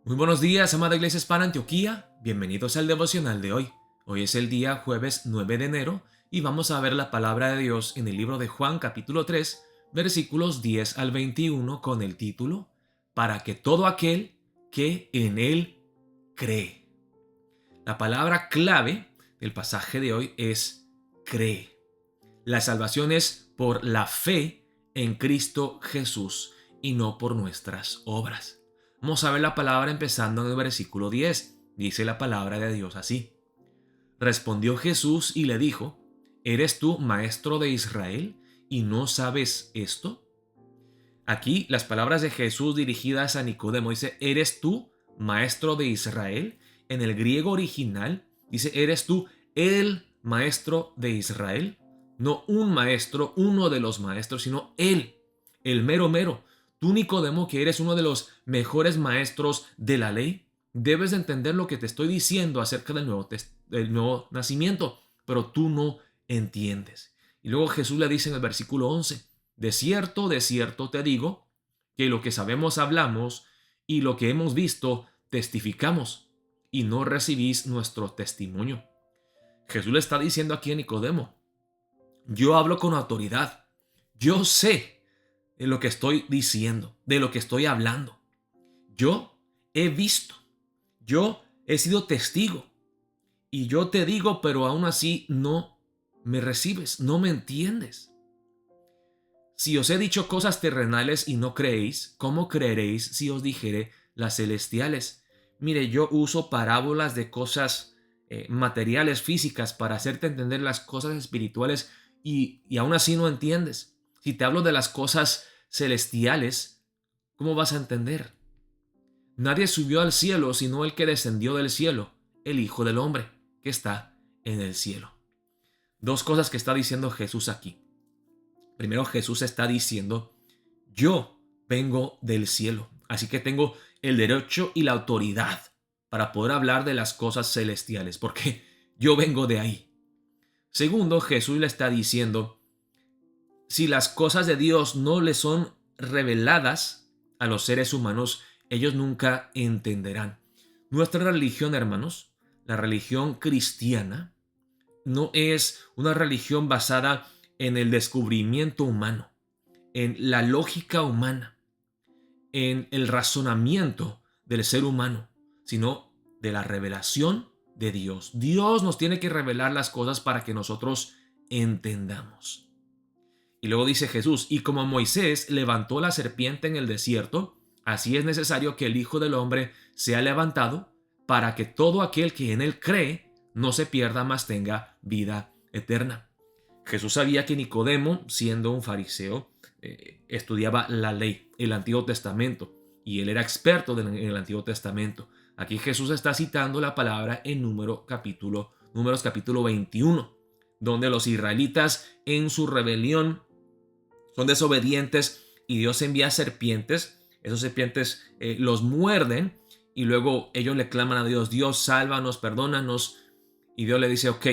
Muy buenos días, amada Iglesia Hispana Antioquía. Bienvenidos al devocional de hoy. Hoy es el día jueves 9 de enero y vamos a ver la palabra de Dios en el libro de Juan capítulo 3, versículos 10 al 21 con el título Para que todo aquel que en él cree. La palabra clave del pasaje de hoy es cree. La salvación es por la fe en Cristo Jesús y no por nuestras obras. Vamos a ver la palabra empezando en el versículo 10. Dice la palabra de Dios así. Respondió Jesús y le dijo, ¿eres tú maestro de Israel y no sabes esto? Aquí las palabras de Jesús dirigidas a Nicodemo dice, ¿eres tú maestro de Israel? En el griego original dice, ¿eres tú el maestro de Israel? No un maestro, uno de los maestros, sino él, el mero mero. Tú, Nicodemo, que eres uno de los mejores maestros de la ley, debes de entender lo que te estoy diciendo acerca del nuevo nacimiento, pero tú no entiendes. Y luego Jesús le dice en el versículo 11, de cierto te digo, que lo que sabemos hablamos y lo que hemos visto testificamos, y no recibís nuestro testimonio. Jesús le está diciendo aquí a Nicodemo, yo hablo con autoridad, yo sé de lo que estoy diciendo, de lo que estoy hablando. Yo he visto, yo he sido testigo, y yo te digo, pero aún así no me recibes, no me entiendes. Si os he dicho cosas terrenales y no creéis, ¿cómo creeréis si os dijere las celestiales? Mire, yo uso parábolas de cosas materiales, físicas, para hacerte entender las cosas espirituales y aún así no entiendes. Si te hablo de las cosas celestiales, ¿cómo vas a entender? Nadie subió al cielo sino el que descendió del cielo, el Hijo del Hombre, que está en el cielo. Dos cosas que está diciendo Jesús aquí. Primero, Jesús está diciendo, yo vengo del cielo, así que tengo el derecho y la autoridad para poder hablar de las cosas celestiales, porque yo vengo de ahí. Segundo, Jesús le está diciendo, si las cosas de Dios no le son reveladas a los seres humanos, ellos nunca entenderán. Nuestra religión, hermanos, la religión cristiana, no es una religión basada en el descubrimiento humano, en la lógica humana, en el razonamiento del ser humano, sino de la revelación de Dios. Dios nos tiene que revelar las cosas para que nosotros entendamos. Y luego dice Jesús, y como Moisés levantó la serpiente en el desierto, así es necesario que el Hijo del Hombre sea levantado para que todo aquel que en él cree no se pierda, mas tenga vida eterna. Jesús sabía que Nicodemo, siendo un fariseo, estudiaba la ley, el Antiguo Testamento, y él era experto en el Antiguo Testamento. Aquí Jesús está citando la palabra en Números capítulo 21, donde los israelitas en su rebelión son desobedientes y Dios envía serpientes. Esas serpientes los muerden y luego ellos le claman a Dios, Dios, sálvanos, perdónanos. Y Dios le dice, ok,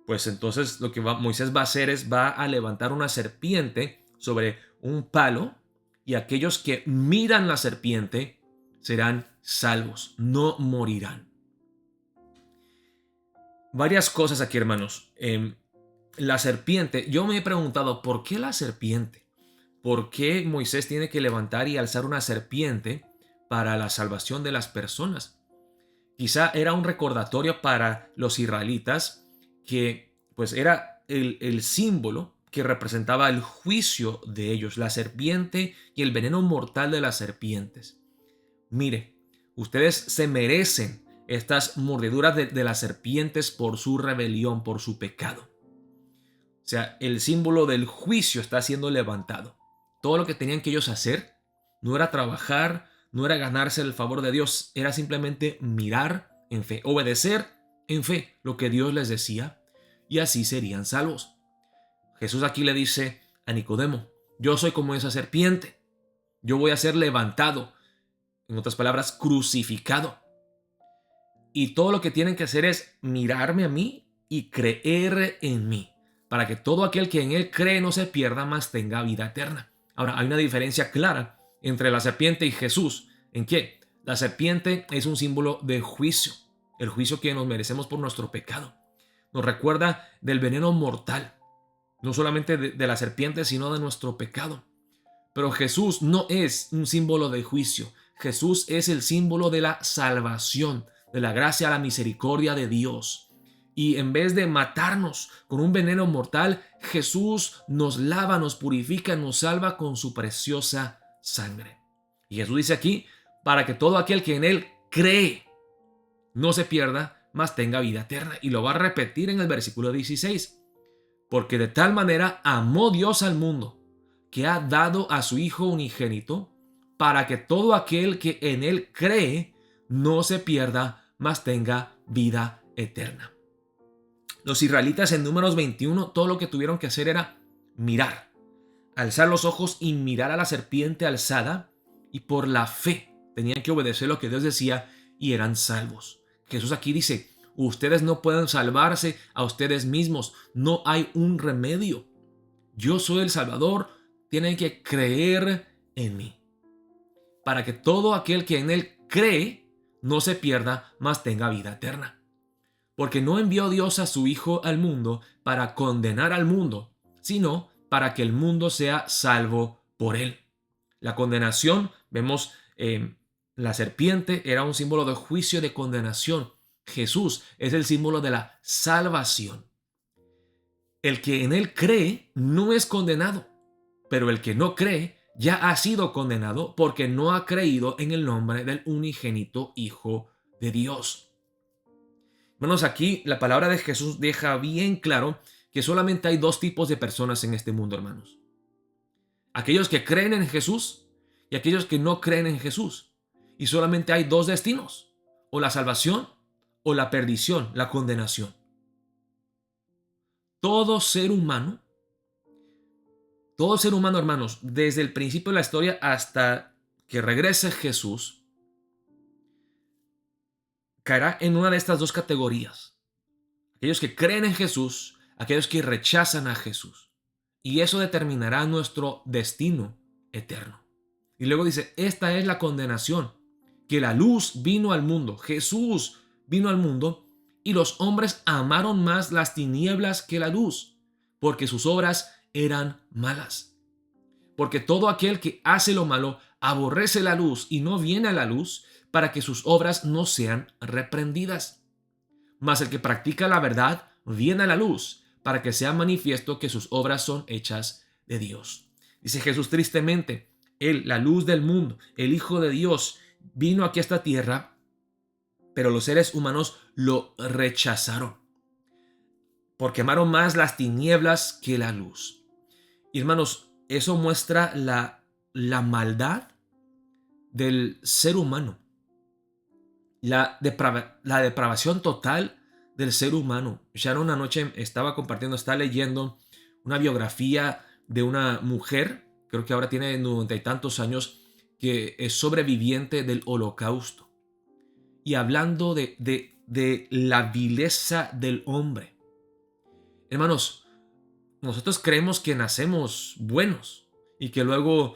pues entonces lo que Moisés va a hacer es va a levantar una serpiente sobre un palo y aquellos que miran la serpiente serán salvos, no morirán. Varias cosas aquí, hermanos. La serpiente, yo me he preguntado, ¿por qué la serpiente? ¿Por qué Moisés tiene que levantar y alzar una serpiente para la salvación de las personas? Quizá era un recordatorio para los israelitas que pues era el símbolo que representaba el juicio de ellos, la serpiente y el veneno mortal de las serpientes. Mire, ustedes se merecen estas mordeduras de las serpientes por su rebelión, por su pecado. O sea, el símbolo del juicio está siendo levantado. Todo lo que tenían que ellos hacer no era trabajar, no era ganarse el favor de Dios, era simplemente mirar en fe, obedecer en fe lo que Dios les decía y así serían salvos. Jesús aquí le dice a Nicodemo, yo soy como esa serpiente, yo voy a ser levantado, en otras palabras, crucificado. Y todo lo que tienen que hacer es mirarme a mí y creer en mí, para que todo aquel que en él cree no se pierda, mas tenga vida eterna. Ahora, hay una diferencia clara entre la serpiente y Jesús. ¿En qué? La serpiente es un símbolo de juicio, el juicio que nos merecemos por nuestro pecado. Nos recuerda del veneno mortal, no solamente de la serpiente, sino de nuestro pecado. Pero Jesús no es un símbolo de juicio. Jesús es el símbolo de la salvación, de la gracia, la misericordia de Dios. Y en vez de matarnos con un veneno mortal, Jesús nos lava, nos purifica, nos salva con su preciosa sangre. Y Jesús dice aquí, para que todo aquel que en Él cree no se pierda, mas tenga vida eterna. Y lo va a repetir en el versículo 16. Porque de tal manera amó Dios al mundo, que ha dado a su Hijo unigénito, para que todo aquel que en Él cree no se pierda, mas tenga vida eterna. Los israelitas en Números 21, todo lo que tuvieron que hacer era mirar, alzar los ojos y mirar a la serpiente alzada, y por la fe tenían que obedecer lo que Dios decía y eran salvos. Jesús aquí dice, ustedes no pueden salvarse a ustedes mismos, no hay un remedio. Yo soy el Salvador, tienen que creer en mí, para que todo aquel que en Él cree no se pierda, mas tenga vida eterna. Porque no envió Dios a su Hijo al mundo para condenar al mundo, sino para que el mundo sea salvo por Él. La condenación, vemos, la serpiente era un símbolo de juicio, de condenación. Jesús es el símbolo de la salvación. El que en Él cree no es condenado, pero el que no cree ya ha sido condenado porque no ha creído en el nombre del unigénito Hijo de Dios. Hermanos, aquí la palabra de Jesús deja bien claro que solamente hay dos tipos de personas en este mundo, hermanos. Aquellos que creen en Jesús y aquellos que no creen en Jesús. Y solamente hay dos destinos, o la salvación o la perdición, la condenación. Todo ser humano, hermanos, desde el principio de la historia hasta que regrese Jesús, caerá en una de estas dos categorías. Aquellos que creen en Jesús, aquellos que rechazan a Jesús. Y eso determinará nuestro destino eterno. Y luego dice, esta es la condenación, que la luz vino al mundo. Jesús vino al mundo y los hombres amaron más las tinieblas que la luz, porque sus obras eran malas. Porque todo aquel que hace lo malo aborrece la luz y no viene a la luz, para que sus obras no sean reprendidas. Mas el que practica la verdad viene a la luz, para que sea manifiesto que sus obras son hechas de Dios. Dice Jesús tristemente, Él, la luz del mundo, el Hijo de Dios, vino aquí a esta tierra, pero los seres humanos lo rechazaron, porque amaron más las tinieblas que la luz. Y hermanos, eso muestra la maldad del ser humano. La depravación total del ser humano. Sharon una noche estaba leyendo una biografía de una mujer, creo que ahora tiene 90 y tantos años, que es sobreviviente del Holocausto. Y hablando de la vileza del hombre. Hermanos, nosotros creemos que nacemos buenos y que luego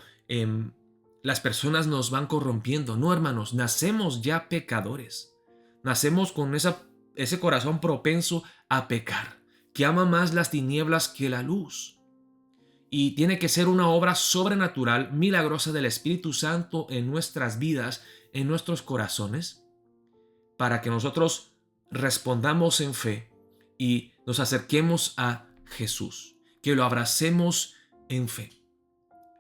las personas nos van corrompiendo. No, hermanos, nacemos ya pecadores. Nacemos con ese corazón propenso a pecar, que ama más las tinieblas que la luz. Y tiene que ser una obra sobrenatural, milagrosa del Espíritu Santo en nuestras vidas, en nuestros corazones, para que nosotros respondamos en fe y nos acerquemos a Jesús, que lo abracemos en fe.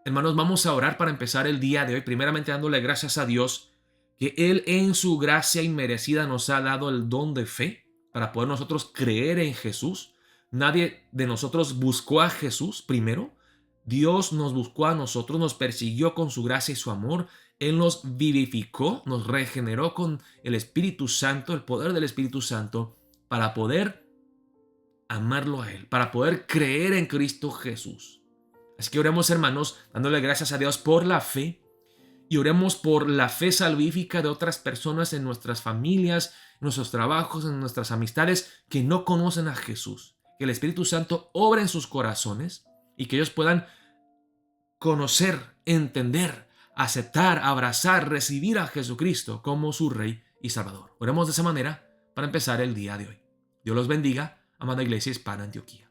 Hermanos, vamos a orar para empezar el día de hoy, primeramente dándole gracias a Dios, que Él en su gracia inmerecida nos ha dado el don de fe para poder nosotros creer en Jesús. Nadie de nosotros buscó a Jesús primero. Dios nos buscó a nosotros, nos persiguió con su gracia y su amor. Él nos vivificó, nos regeneró con el Espíritu Santo, el poder del Espíritu Santo, para poder amarlo a Él, para poder creer en Cristo Jesús. Así que oremos, hermanos, dándole gracias a Dios por la fe, y oremos por la fe salvífica de otras personas en nuestras familias, en nuestros trabajos, en nuestras amistades que no conocen a Jesús. Que el Espíritu Santo obre en sus corazones y que ellos puedan conocer, entender, aceptar, abrazar, recibir a Jesucristo como su Rey y Salvador. Oremos de esa manera para empezar el día de hoy. Dios los bendiga, amada Iglesia Hispana Antioquía.